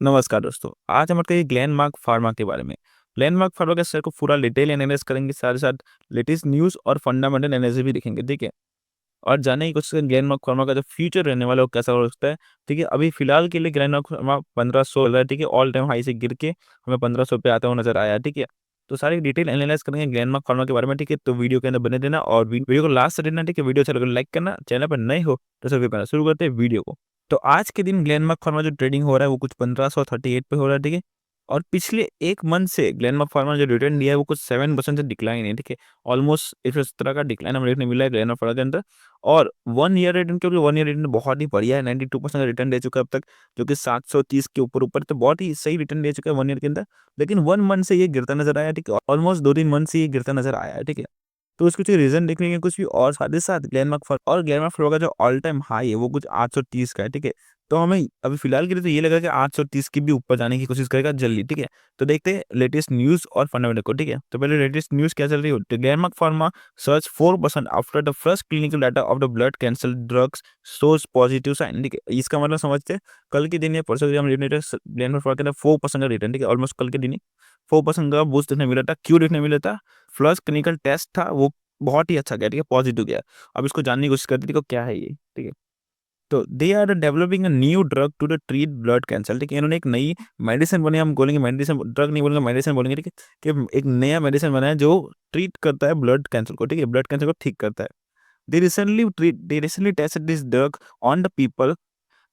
नमस्कार दोस्तों, आज हम बात करेंगे ग्लेनमार्क फार्मा के बारे में। ग्लेनमार्क फार्मा के शेयर को पूरा डिटेल एनालाइज़ करेंगे, साथ ही साथ लेटेस्ट न्यूज़ और फंडामेंटल एनालिसिस भी देखेंगे, ठीक है? और जानें कि कुछ ग्लेनमार्क फार्मा का जो फ्यूचर रहने वाला है, वो कैसा हो सकता है, ठीक है? अभी फिलहाल के लिए ग्लेनमार्क फार्मा 1500 चल रहा है, ठीक है? ऑल टाइम हाई से गिर के हमें 1500 पे आता हुआ नज़र आया, ठीक है? तो सारी डिटेल एनालाइज़ करेंगे ग्लेनमार्क फार्मा के बारे में, ठीक है? तो वीडियो के अंदर बने रहना और वीडियो को लास्ट तक देखना, ठीक है? वीडियो अच्छा लगे तो लाइक करना, चैनल पर नए हो तो सबसे पहले शुरू करते हैं वीडियो को। तो आज के दिन ग्लेनमार्क फार्मा जो ट्रेडिंग हो रहा है वो कुछ 1538 पे हो रहा है, ठीक है? और पिछले 1 मंथ से ग्लेनमार्क फार्मा ने जो रिटर्न दिया है वो कुछ 7% से डिक्लाइन है, ठीक है? ऑलमोस्ट इस तरह का डिक्लाइन हमें देखने मिला है ग्लेनमार्क फार्मा के अंदर। और 1 ईयर रिटर्न, क्योंकि 1 ईयर रिटर्न बहुत ही बढ़िया है, 92% का रिटर्न दे चुका है अब तक, जो कि 730 के ऊपर-ऊपर, तो बहुत ही सही रिटर्न दे चुका है 1 ईयर के अंदर। लेकिन 1 मंथ से ये गिरता नज़र आया है, ठीक है? ऑलमोस्ट 2-3 मंथ से ये गिरता नज़र आया है, ठीक है? तो उसके कुछ रीज़न देखेंगे कुछ भी, और साथ ही साथ ग्लेनमार्क फ्लो का जो ऑल टाइम हाई है वो कुछ 830 का है, ठीक है? तो हमें अभी फिलहाल के लिए तो ये लग रहा है कि 830 के भी ऊपर जाने की कोशिश करेगा जल्दी, ठीक है? तो देखते हैं लेटेस्ट न्यूज़ और फंडामेंटल को, ठीक है? तो पहले लेटेस्ट न्यूज़ क्या चल रही है? Glenmark pharma surge 4% after the first clinical data of the blood cancer drugs shows positive sign, ठीक है? इसका मतलब समझते हैं, कल के दिन या परसों के दिन हम ग्लेनमार्क फार्मा के अंदर 4% का रिटर्न, ठीक है? ऑलमोस्ट कल के दिन ही 4% का बूस्ट देखने मिला था। क्यों देखने मिला था? फर्स्ट क्लिनिकल टेस्ट था वो बहुत ही अच्छा गया, ठीक है? पॉजिटिव गया। अब इसको जानने की कोशिश करते हैं, देखो क्या है ये, ठीक है? तो they are developing a new drug to the treat blood cancer, ठीक है? इन्होंने एक नई मेडिसिन बनाई, हम बोलेंगे मेडिसिन, ड्रग नहीं बोलेंगे, मेडिसिन बोलेंगे, ठीक है? कि एक नया मेडिसिन बनाया जो ट्रीट करता है ब्लड कैंसर को, ठीक है? ब्लड कैंसर को ठीक करता है। They recently tested this drug on the people.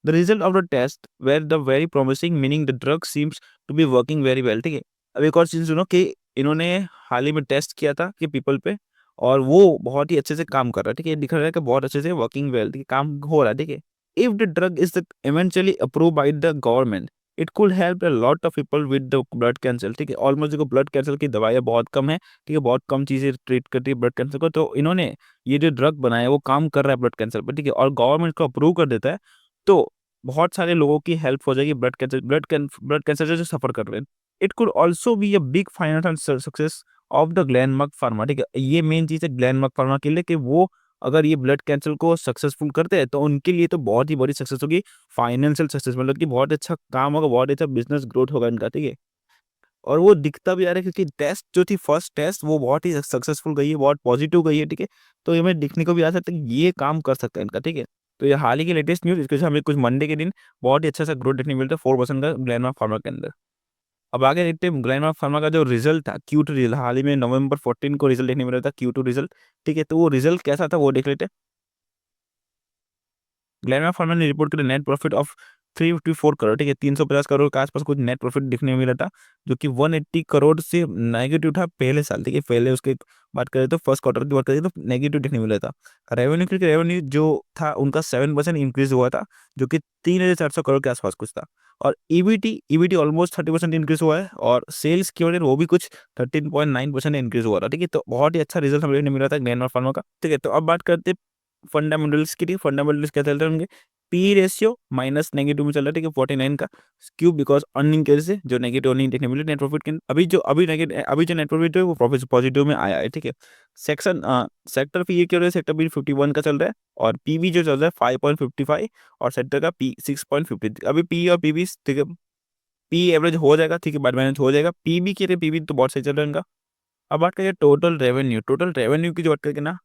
The result of the test were the very promising, meaning the drug seems to be working very well, ठीक है? अब एक और चीज़ सुनो कि इन्होंने हाल ही में टेस्ट किया था कि पीपल पे, और वो बहुत ही अच्छे से काम कर रहा है, ठीक है? दिख रहा है कि बहुत अच्छे से वर्किंग वेल, ठीक है? काम हो रहा है, ठीक है? If the drug is eventually approved by the government, it could help a lot of people with the blood cancer, ठीक है? ऑलमोस्ट देखो ब्लड कैंसर की दवाइयाँ बहुत कम है, ठीक है? बहुत कम चीज़ें ट्रीट करती है ब्लड कैंसर को, तो इन्होंने ये जो ड्रग बनाया है वो काम कर रहा है ब्लड कैंसर पे, ठीक है? और गवर्नमेंट को अप्रूव कर देता है, तो बहुत सारे लोगों की हेल्प हो जाएगी ब्लड कैंसर से जो सफ़र कर रहे हैं। It could also be a big financial success of the Glenmark pharma, ठीक है? ये मेन चीज़ है ग्लेनमार्क फार्मा के लिए कि वो अगर ये ब्लड कैंसर को सक्सेसफुल करते हैं तो उनके लिए तो बहुत ही बड़ी सक्सेस होगी, फाइनेंशियल सक्सेस, मतलब कि बहुत अच्छा काम होगा, बहुत अच्छा बिज़नेस ग्रोथ होगा इनका, ठीक है? और वो दिखता भी आ रहा है क्योंकि टेस्ट जो थी फर्स्ट टेस्ट वो बहुत ही सक्सेसफुल गई है, बहुत पॉजिटिव गई है, ठीक है? तो ये हमें दिखने को भी आ सकता है कि ये काम कर सकता है इनका, ठीक है? तो ये हाल ही की लेटेस्ट न्यूज़, इसके हमें कुछ मंडे के दिन बहुत ही अच्छा-सा ग्रोथ देखने को मिलता है 4% का ग्लेनमार्क फार्मा के अंदर। अब आगे देखते हैं ग्लेनमार्क फार्मा का जो रिज़ल्ट था, Q2 रिज़ल्ट, हाल ही में नवंबर 14 को रिज़ल्ट देखने मिला था, Q2 रिज़ल्ट, ठीक है? तो वो रिज़ल्ट कैसा था वो देख लेते हैं। ग्लेनमार्क फार्मा ने रिपोर्ट किया नेट प्रॉफिट ऑफ 354 करोड़, ठीक है? 350 करोड़ के आसपास कुछ नेट प्रॉफिट दिखने को मिला था, जो कि 180 करोड़ से नेगेटिव था पहले साल, ठीक है? पहले उसकी बात करें तो फर्स्ट क्वार्टर की बात करें तो नेगेटिव दिखने मिला था। रेवेन्यू जो था उनका 7% इंक्रीज़ हुआ था, जो कि 3400 करोड़ के आसपास कुछ था। और ईबीटी ऑलमोस्ट 30% इंक्रीज़ हुआ है, और सेल्स की वजह वो भी कुछ 13.9% इंक्रीज़ हुआ था, ठीक है? तो बहुत ही अच्छा रिज़ल्ट हमें देखने मिला था ग्लेनमार्क फार्मा का, ठीक है? तो अब बात करते हैं फंडामेंटल्स की, ठीक, फंडामेंटल्स क्या चल रहे होंगे? पी रेशियो माइनस नेगेटिव में चल रहा है, ठीक है? 49 का क्यों? बिकॉज़ अर्निंग की वजह से जो नेगेटिव अर्निंग देखने मिली नेट प्रॉफिट के अंदर। अभी जो नेट प्रॉफिट है वो प्रॉफिट पॉजिटिव में आया है, ठीक है? सेक्टर पीई की वजह से सेक्टर पी 51 का चल रहा है, और पीबी जो चल रहा है 5.55, और सेक्टर का पी 6.50। अभी पी और पीबी, ठीक है? पी एवरेज हो जाएगा, ठीक है? बाद मैनेज हो जाएगा। पीबी के लिए पीबी तो बहुत सही चल रहा है इनका। अब बात करें टोटल रेवेन्यू की जो बात करेंगे ना,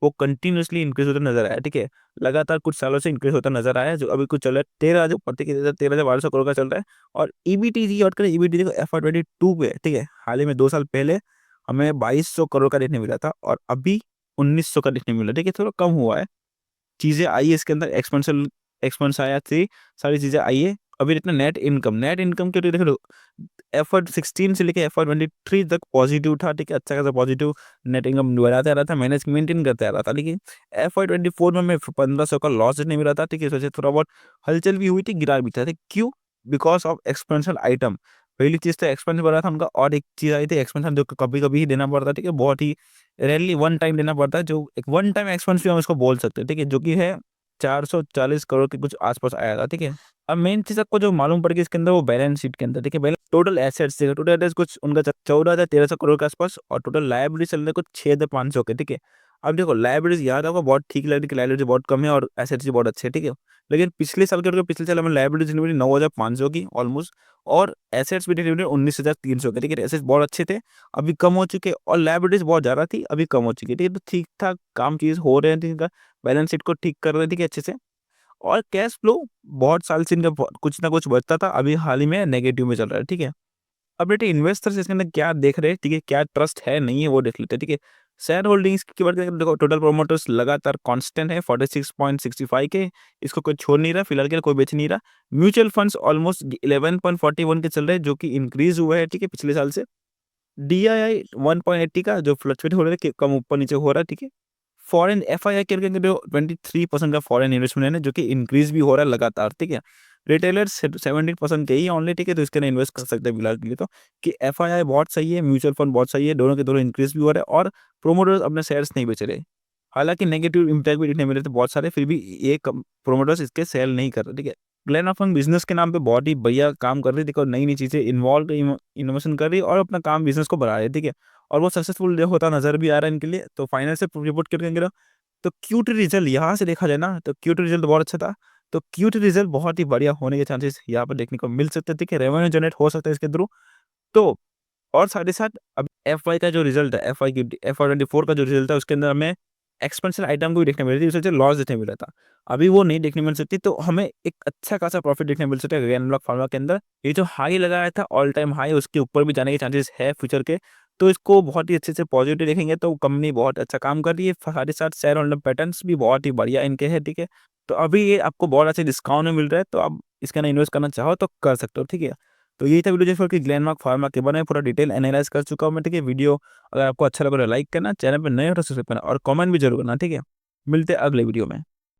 वो कंटिन्यूअसली इंक्रीज़ होता नज़र आया, ठीक है? लगातार कुछ सालों से इंक्रीज़ होता नज़र आया है, जो अभी कुछ चल रहा है 13,000 ऊपर, ठीक है? 13,1200 करोड़ का चल रहा है। और ईबीटी की बात करें, ईबीटी देखो एफवाई 22 पे है, ठीक है? हाल ही में 2 साल पहले हमें 2200 करोड़ का देखने मिला था, और अभी 1900 का देखने मिला, ठीक है? थोड़ा कम हुआ है। चीज़ें आई है इसके अंदर, एक्सपेंस आया थी, सारी चीज़ें आई है। अभी इतना नेट इनकम के लिए देख लो, एफर्ट 16 से लेके एफर्ट 23 तक पॉजिटिव था, ठीक है? अच्छा खासा पॉजिटिव नेट इनकम बढ़ाते आ रहा था, मेंटेन करते आ रहा था। लेकिन एफवाई 24 में हमें 1500 का लॉस देखने मिला था, ठीक है? इस वजह से थोड़ा बहुत हलचल भी हुई थी, गिरा भी था, ठीक? क्यों? Because of expansion item. पहली चीज़ तो एक्सपेंस बढ़ा था उनका, और एक चीज़ आई थी एक्सपेंशन जो कभी-कभी ही देना पड़ता है, ठीक है? बहुत ही रेयरली वन टाइम देना पड़ता है, जो एक वन टाइम एक्सपेंस भी हम इसको बोल सकते हैं, ठीक है? जो कि है 440 करोड़ के कुछ आस-पास आया था, ठीक है? अब मेन चीज़ आपको जो मालूम पड़ेगी इसके अंदर, वो बैलेंस शीट के अंदर, ठीक है? टोटल एसेट्स देखो, टोटल एसेट्स कुछ उनका 14,1300 करोड़ के आसपास, और टोटल लायबिलिटी चल रहा है कुछ 6,500 के, ठीक है? अब देखो लायबिलिटीज़ याद होगा बहुत ठीक लग रही है कि लायबिलिटी बहुत कम है और एसेट्स भी बहुत अच्छे हैं, ठीक है। लेकिन पिछले साल के पिछले साल हमें लायबिलिटीज़ डिलीवरी 9,500 की ऑलमोस्ट और एसेट्स भी डिलीवरी 19,300 के, ठीक है। एसेट्स बहुत अच्छे थे, अभी कम हो चुके और लायबिलिटीज़ बहुत ज़्यादा थी, अभी कम हो चुकी है, ठीक है। तो ठीक-ठाक काम चीज़ हो रहे हैं, ठीक है। बैलेंस शीट को ठीक कर रहे हैं, ठीक है, अच्छे से। और कैश फ्लो बहुत साल से इनका कुछ ना कुछ बचता था, अभी हाल ही में नेगेटिव में चल रहा है, ठीक है। अब बेटे इन्वेस्टर्स इसके अंदर क्या देख रहे हैं, ठीक है, क्या ट्रस्ट है, नहीं है, वो देख लेते हैं, ठीक है। शेयर होल्डिंग्स की बात करें तो देखो टोटल प्रोमोटर्स लगातार कांस्टेंट है 46.65 के, इसको कोई छोड़ नहीं रहा, फिलहाल के लिए कोई बेच नहीं रहा। म्यूचुअल फंड्स ऑलमोस्ट 11.41 के चल रहे हैं, जो कि इंक्रीज हुआ है, ठीक है, पिछले साल से। डीआईआई 1.80 का जो फ्लक्चुएट हो रहा है, कि कम ऊपर-नीचे हो रहा है, ठीक है। फॉरेन एफआईआई करके जो 23% का फॉरेन इन्वेस्टमेंट है, जो कि इंक्रीज भी हो रहा है लगातार, ठीक है। रिटेलर्स 17% के ही ओनली, ठीक है, तो इसके अंदर इन्वेस्ट कर सकते हैं फिलहाल के लिए तो, कि एफआईआई बहुत सही है, म्यूचुअल फंड बहुत सही है, दोनों के दोनों इंक्रीज भी हो रहा है और प्रोमोटर्स अपने शेयर्स नहीं बेच रहे। हालाँकि नेगेटिव इम्पैक्ट भी देखने मिले थे बहुत सारे, फिर भी ये कम प्रोमोटर्स इसके सेल नहीं कर रहे, ठीक है। ग्लेनफंग बिज़नेस के नाम पे बहुत ही बढ़िया काम कर रही है, देखो नई-नई चीज़ें इन्वॉल्व इनोवेशन कर रही है और अपना काम बिज़नेस को बढ़ा रही है, ठीक है। और वो सक्सेसफुल होता नज़र भी आ रहा है इनके लिए, तो फाइनेंशियल रिपोर्ट करके तो क्यूट रिजल्ट यहाँ से देखा जाए ना, तो क्यूट रिजल्ट बहुत अच्छा था। तो क्यूट रिजल्ट बहुत ही बढ़िया होने के चांसेस यहाँ पर देखने को मिल सकते हैं, ठीक है। रेवेन्यू जनरेट हो सकता है इसके थ्रू। तो और साथ ही साथ अब एफवाई का जो रिजल्ट है, एफवाई 24 का जो रिजल्ट है, उसके अंदर हमें एक्सपेंशन आइटम को भी देखने मिल रही थी, उससे लॉस देखने मिला था। अभी वो नहीं देखने मिल सकती, तो हमें एक अच्छा खासा प्रॉफिट देखने मिल सकता है ग्लेनमार्क फार्मा के अंदर। ये जो हाई लगाया था ऑल टाइम हाई, उसके ऊपर भी जाने के चांसेस है फ्यूचर के। तो इसको बहुत ही अच्छे से पॉजिटिव देखेंगे, तो कंपनी बहुत अच्छा काम कर रही है। साथ ही साथ शेयर होल्डर पैटर्न्स भी बहुत ही बढ़िया इनके हैं, ठीक है। तो अभी ये आपको बहुत अच्छे डिस्काउंट में मिल रहा है, तो आप इसके अंदर इन्वेस्ट करना चाहो तो कर सकते हो, ठीक है। तो यही था वीडियो जिसमें कि ग्लेनमार्क फार्मा के बारे में पूरा डिटेल एनालाइज़ कर चुका हूँ मैं, ठीक है। वीडियो अगर आपको अच्छा लगा तो लाइक करना, चैनल पे नए हो तो सब्सक्राइब करना और कमेंट भी ज़रूर करना, ठीक है। मिलते हैं अगले वीडियो में।